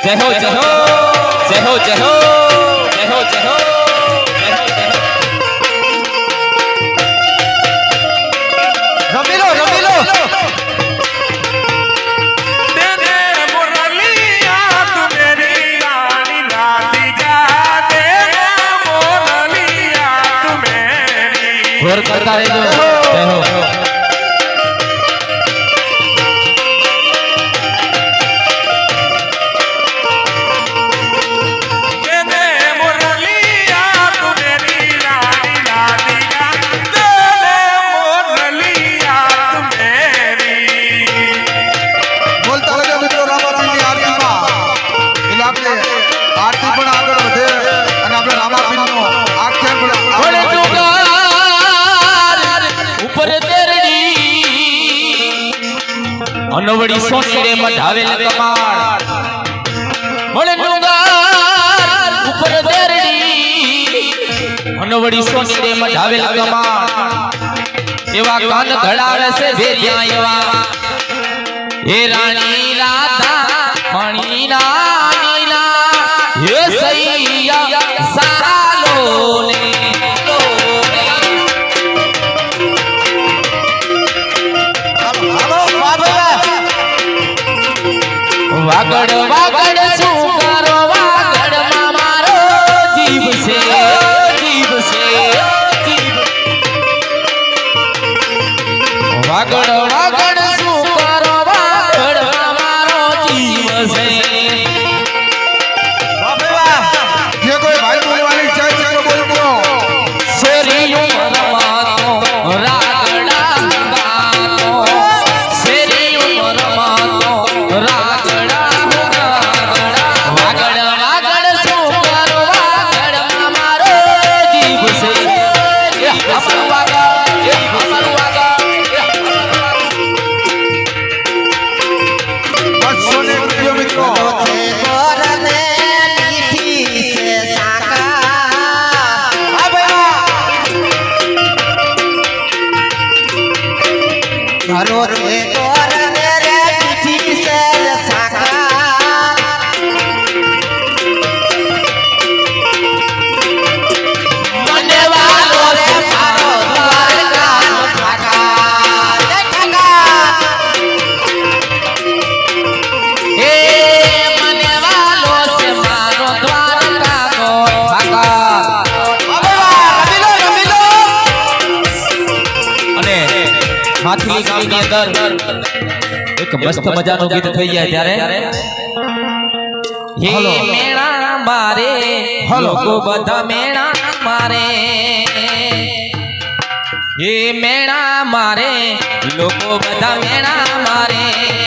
जय हो जय हो जय हो जय हो जय हो जय हो रमीलो रमीलो तेरे मुरलिया तू मेरी रानी लाती जा तेरे मुरलिया तू मेरी घोर करता है जो जय हो अनवड़ी सोनी रे मढावेल कमाल मोले नुगार ऊपर देरडी अनवड़ी सोनी रे मढावेल कमाल एवा कान घड़ावे से भेरिया एवा हे रानी राधा मणि नीला हे सैया सालो ने वागड़ वागड़ सुकारो वागड़ मारो जीव से वागड़ वागड़ सुकारो वागड़ मारो जीव से ये कोई भाई बोलने वाली चाय को बोल दो सेरियो रमातो रागड़ा गातो सेरियो रमातो रागड़ा वालो હાથલી ગામની અંદર એક મસ્ત મજાનું ગીત થઈ જાય ત્યારે હે મેણા મારે લોકો બધા મેણા મારે હે મેણા મારે લોકો બધા મેણા મારે